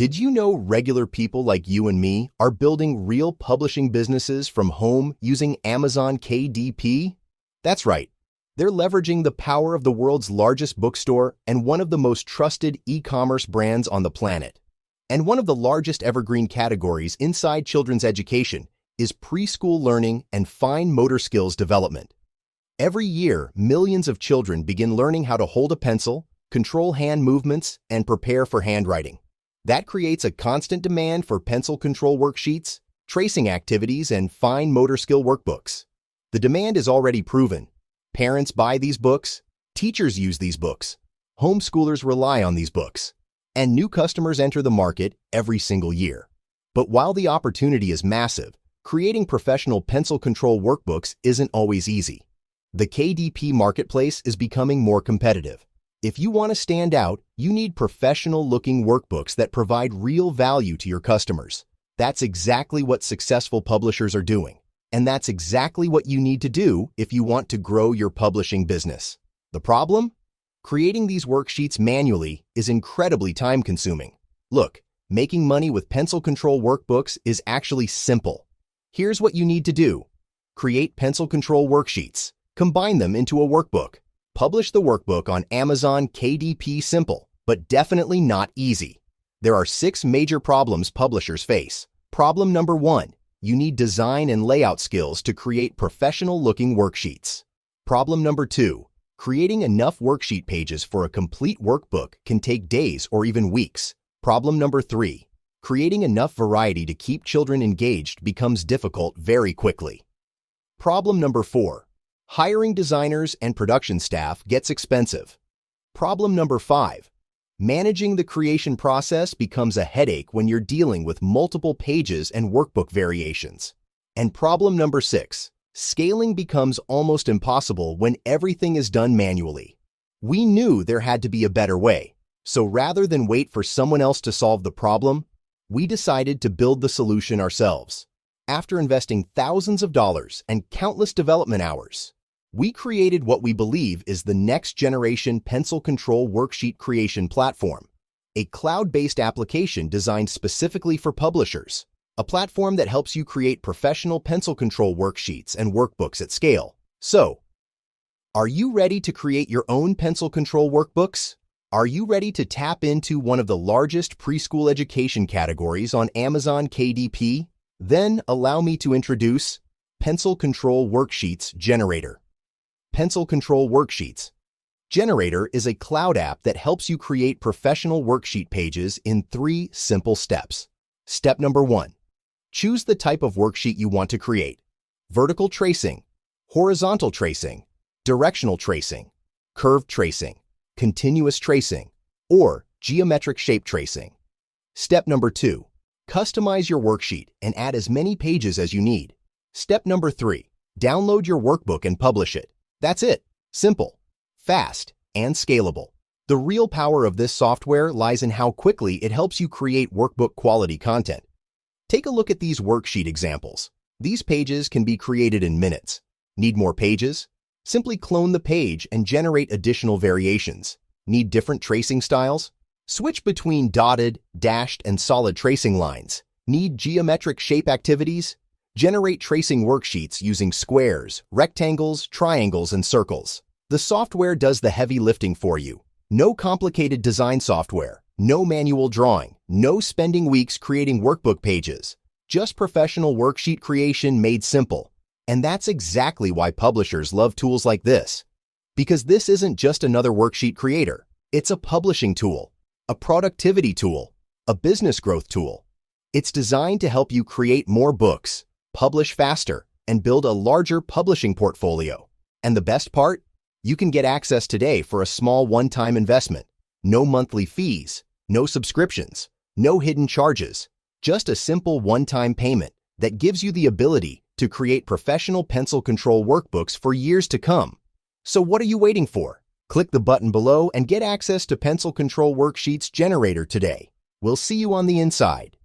Did you know regular people like you and me are building real publishing businesses from home using Amazon KDP? That's right. They're leveraging the power of the world's largest bookstore and one of the most trusted e-commerce brands on the planet. And one of the largest evergreen categories inside children's education is preschool learning and fine motor skills development. Every year, millions of children begin learning how to hold a pencil, control hand movements, and prepare for handwriting. That creates a constant demand for pencil control worksheets, tracing activities, and fine motor skill workbooks. The demand is already proven. Parents buy these books, teachers use these books, homeschoolers rely on these books, and new customers enter the market every single year. But while the opportunity is massive, creating professional pencil control workbooks isn't always easy. The KDP marketplace is becoming more competitive. If you want to stand out, you need professional-looking workbooks that provide real value to your customers. That's exactly what successful publishers are doing. And that's exactly what you need to do if you want to grow your publishing business. The problem? Creating these worksheets manually is incredibly time-consuming. Look, making money with pencil control workbooks is actually simple. Here's what you need to do. Create pencil control worksheets. Combine them into a workbook. Publish the workbook on Amazon KDP. Simple, but definitely not easy. There are 6 major problems publishers face. Problem number 1. You need design and layout skills to create professional-looking worksheets. Problem number 2. Creating enough worksheet pages for a complete workbook can take days or even weeks. Problem number 3. Creating enough variety to keep children engaged becomes difficult very quickly. Problem number 4. Hiring designers and production staff gets expensive. Problem number 5. Managing the creation process becomes a headache when you're dealing with multiple pages and workbook variations. And problem number 6. Scaling becomes almost impossible when everything is done manually. We knew there had to be a better way, so rather than wait for someone else to solve the problem, we decided to build the solution ourselves. After investing thousands of dollars and countless development hours, we created what we believe is the next-generation pencil control worksheet creation platform, a cloud-based application designed specifically for publishers, a platform that helps you create professional pencil control worksheets and workbooks at scale. So, are you ready to create your own pencil control workbooks? Are you ready to tap into one of the largest preschool education categories on Amazon KDP? Then allow me to introduce Pencil Control Worksheets Generator. Pencil Control Worksheets Generator is a cloud app that helps you create professional worksheet pages in 3 simple steps. Step number 1. Choose the type of worksheet you want to create: vertical tracing, horizontal tracing, directional tracing, curved tracing, continuous tracing, or geometric shape tracing. Step number 2. Customize your worksheet and add as many pages as you need. Step number 3. Download your workbook and publish it. That's it. Simple, fast, and scalable. The real power of this software lies in how quickly it helps you create workbook quality content. Take a look at these worksheet examples. These pages can be created in minutes. Need more pages? Simply clone the page and generate additional variations. Need different tracing styles? Switch between dotted, dashed, and solid tracing lines. Need geometric shape activities? Generate tracing worksheets using squares, rectangles, triangles, and circles. The software does the heavy lifting for you. No complicated design software, no manual drawing, no spending weeks creating workbook pages. Just professional worksheet creation made simple. And that's exactly why publishers love tools like this. Because this isn't just another worksheet creator. It's a publishing tool, a productivity tool, a business growth tool. It's designed to help you create more books, publish faster, and build a larger publishing portfolio. And the best part? You can get access today for a small one-time investment. No monthly fees, no subscriptions, no hidden charges. Just a simple one-time payment that gives you the ability to create professional pencil control workbooks for years to come. So what are you waiting for? Click the button below and get access to Pencil Control Worksheets Generator today. We'll see you on the inside.